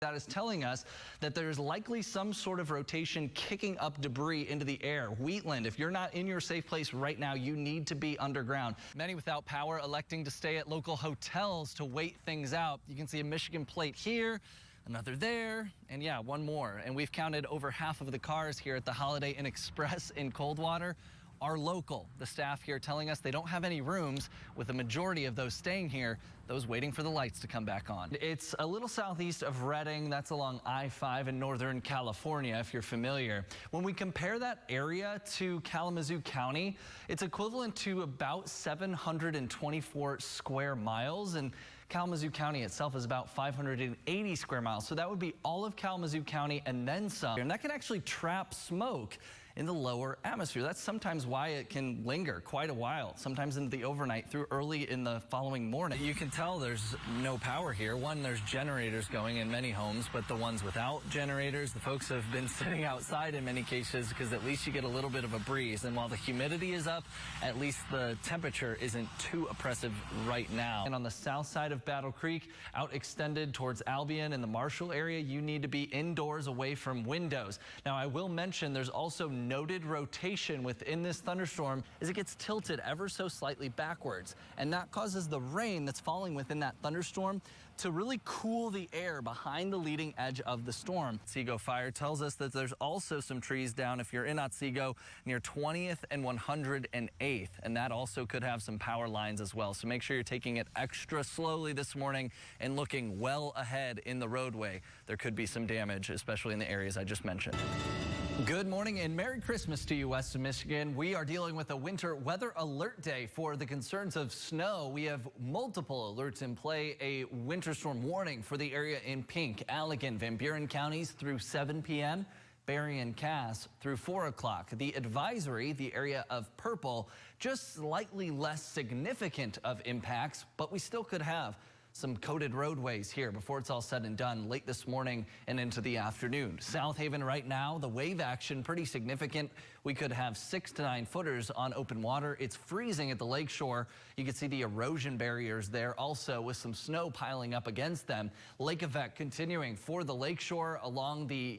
That is telling us that there's likely some sort of rotation kicking up debris into the air. Wheatland, if you're not in your safe place right now, you need to be underground. Many without power electing to stay at local hotels to wait things out. You can see a Michigan plate here, another there, and yeah, one more. And we've counted over half of the cars here at the Holiday Inn Express in Coldwater are local. The staff here telling us they don't have any rooms, with the majority of those staying here, those waiting for the lights to come back on. It's a little southeast of Redding. That's along I-5 in Northern California, if you're familiar. When we compare that area to Kalamazoo County, it's equivalent to about 724 square miles, and Kalamazoo County itself is about 580 square miles. So that would be all of Kalamazoo County and then some. And that can actually trap smoke in the lower atmosphere. That's sometimes why it can linger quite a while, sometimes into the overnight through early in the following morning. You can tell there's no power here. One, there's generators going in many homes, but the ones without generators, the folks have been sitting outside in many cases because at least you get a little bit of a breeze. And while the humidity is up, at least the temperature isn't too oppressive right now. And on the south side of Battle Creek, out extended towards Albion and the Marshall area, you need to be indoors away from windows. Now, I will mention there's also noted rotation within this thunderstorm as it gets tilted ever so slightly backwards, and that causes the rain that's falling within that thunderstorm to really cool the air behind the leading edge of the storm. Otsego Fire tells us that there's also some trees down if you're in Otsego near 20th and 108th, and that also could have some power lines as well. So make sure you're taking it extra slowly this morning and looking well ahead in the roadway. There could be some damage, especially in the areas I just mentioned. Good morning and Merry Christmas to you, West of Michigan. We are dealing with a winter weather alert day for the concerns of snow. We have multiple alerts in play. A winter storm warning for the area in pink, Allegan, Van Buren counties through 7 p.m. Berry and Cass through 4 o'clock. The advisory, the area of purple, just slightly less significant of impacts, but we still could have some coated roadways here before it's all said and done late this morning and into the afternoon. South Haven right now, the wave action pretty significant. We could have 6 to 9 footers on open water. It's freezing at the lakeshore. You can see the erosion barriers there also with some snow piling up against them. Lake effect continuing for the lakeshore along the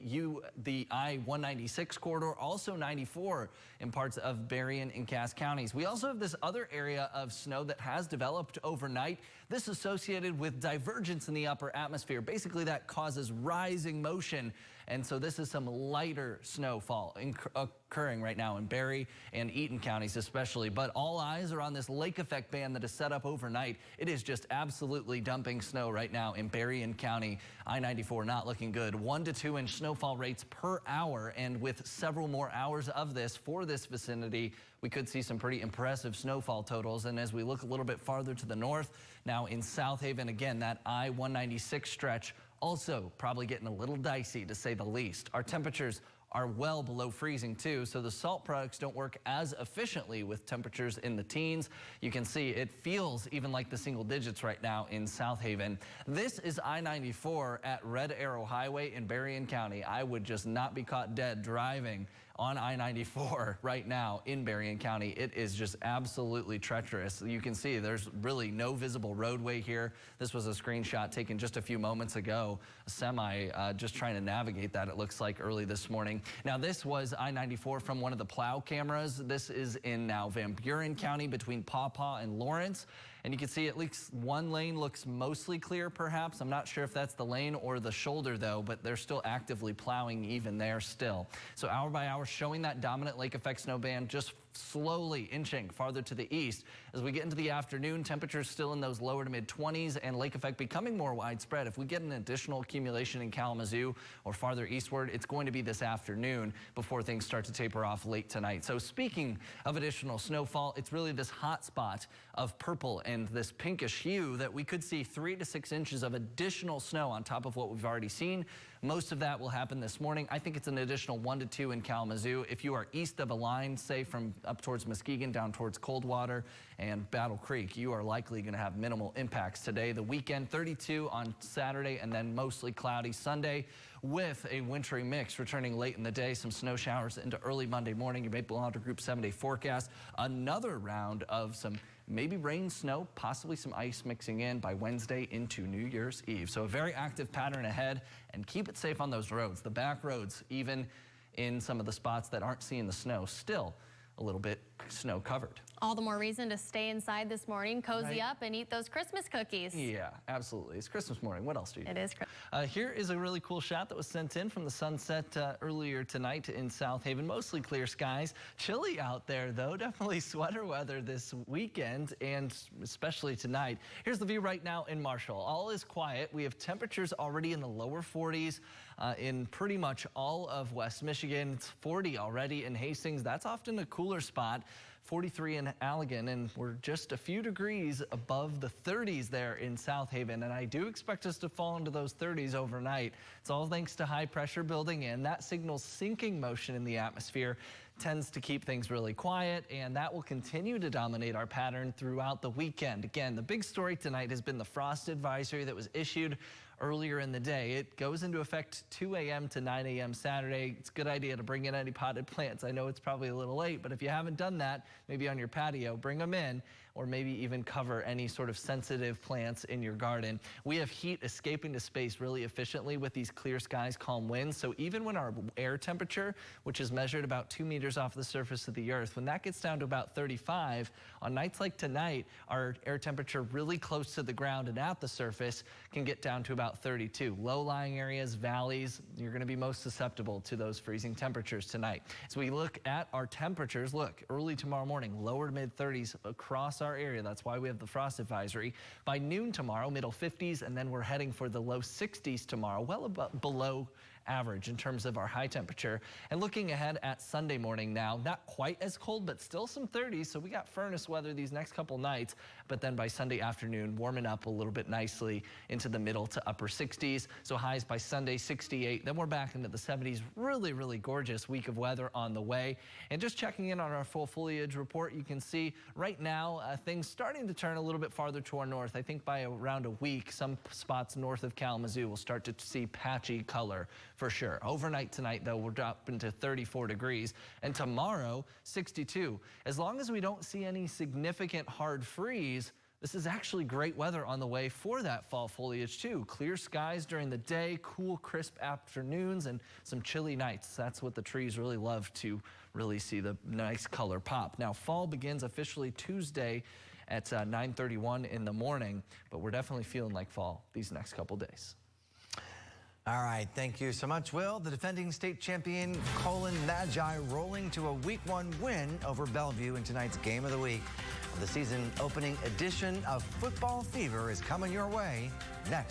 I-196 corridor, also 94 in parts of Berrien and Cass counties. We also have this other area of snow that has developed overnight. This associated with divergence in the upper atmosphere. Basically, that causes rising motion. And so this is some lighter snowfall occurring right now in Berry and Eaton counties especially. But all eyes are on this lake effect band that is set up overnight. It is just absolutely dumping snow right now in Berrien County. I-94 not looking good. 1 to 2 inch snowfall rates per hour. And with several more hours of this for this vicinity, we could see some pretty impressive snowfall totals. And as we look a little bit farther to the north, now in South Haven, again, that I-196 stretch also probably getting a little dicey, to say the least. Our temperatures are well below freezing too, so the salt products don't work as efficiently with temperatures in the teens. You can see it feels even like the single digits right now in South Haven. This is I-94 at Red Arrow Highway in Berrien County. I would just not be caught dead driving on I-94 right now in Berrien County. It is just absolutely treacherous. You can see there's really no visible roadway here. This was a screenshot taken just a few moments ago. A semi just trying to navigate that, it looks like, early this morning. Now, this was I-94 from one of the plow cameras. This is in now Van Buren County between Paw Paw and Lawrence. And you can see at least one lane looks mostly clear, perhaps. I'm not sure if that's the lane or the shoulder, though, but they're still actively plowing even there still. So hour by hour showing that dominant lake effect snow band just slowly inching farther to the east. As we get into the afternoon, temperatures still in those lower to mid 20s and lake effect becoming more widespread. If we get an additional accumulation in Kalamazoo or farther eastward, it's going to be this afternoon before things start to taper off late tonight. So speaking of additional snowfall, it's really this hot spot of purple and this pinkish hue that we could see 3 to 6 inches of additional snow on top of what we've already seen Most of that will happen this morning. I think it's an additional 1 to 2 in Kalamazoo. If you are east of a line, say from up towards Muskegon down towards Coldwater and Battle Creek, you are likely going to have minimal impacts today. The weekend, 32 on Saturday, and then mostly cloudy Sunday with a wintry mix returning late in the day. Some snow showers into early Monday morning. You may belong to Group 7-day forecast. Another round of some maybe rain, snow, possibly some ice mixing in by Wednesday into New Year's Eve. So a very active pattern ahead, and keep it safe on those roads. The back roads, even in some of the spots that aren't seeing the snow, still a little bit snow covered. All the more reason to stay inside this morning, cozy up, and eat those Christmas cookies. Yeah, absolutely. It's Christmas morning. What else do you do? It is. Here is a really cool shot that was sent in from the sunset earlier tonight in South Haven. Mostly clear skies. Chilly out there, though. Definitely sweater weather this weekend, and especially tonight. Here's the view right now in Marshall. All is quiet. We have temperatures already in the lower 40s in pretty much all of West Michigan. It's 40 already in Hastings. That's often a cooler spot. 43 in Allegan, and we're just a few degrees above the 30s there in South Haven, and I do expect us to fall into those 30s overnight. It's all thanks to high pressure building in. That signals sinking motion in the atmosphere tends to keep things really quiet, and that will continue to dominate our pattern throughout the weekend. Again, the big story tonight has been the frost advisory that was issued earlier in the day. It goes into effect 2 a.m. to 9 a.m. Saturday. It's a good idea to bring in any potted plants. I know it's probably a little late, but if you haven't done that, maybe on your patio, bring them in, or maybe even cover any sort of sensitive plants in your garden. We have heat escaping to space really efficiently with these clear skies, calm winds. So even when our air temperature, which is measured about 2 meters off the surface of the earth, when that gets down to about 35, on nights like tonight, our air temperature really close to the ground and at the surface can get down to about 32. Low-lying areas, valleys, you're going to be most susceptible to those freezing temperatures tonight. So we look at our temperatures. Look, early tomorrow morning, lower to mid-30s across our area. That's why we have the frost advisory. By noon tomorrow, middle 50s, and then we're heading for the low 60s tomorrow, well below average in terms of our high temperature. And looking ahead at Sunday morning now, not quite as cold, but still some 30s. So we got furnace weather these next couple nights, but then by Sunday afternoon, warming up a little bit nicely into the middle to upper 60s. So highs by Sunday, 68. Then we're back into the 70s. Really, really gorgeous week of weather on the way. And just checking in on our full foliage report, you can see right now things starting to turn a little bit farther to our north. I think by around a week, some spots north of Kalamazoo will start to see patchy color for sure. Overnight tonight, though, we're dropping to 34 degrees. And tomorrow, 62. As long as we don't see any significant hard freeze, this is actually great weather on the way for that fall foliage, too. Clear skies during the day, cool, crisp afternoons, and some chilly nights. That's what the trees really love, to really see the nice color pop. Now, fall begins officially Tuesday at 9:31 in the morning, but we're definitely feeling like fall these next couple days. All right, thank you so much, Will. The defending state champion Colin Magi rolling to a Week 1 win over Bellevue in tonight's Game of the Week. The season opening edition of Football Fever is coming your way next.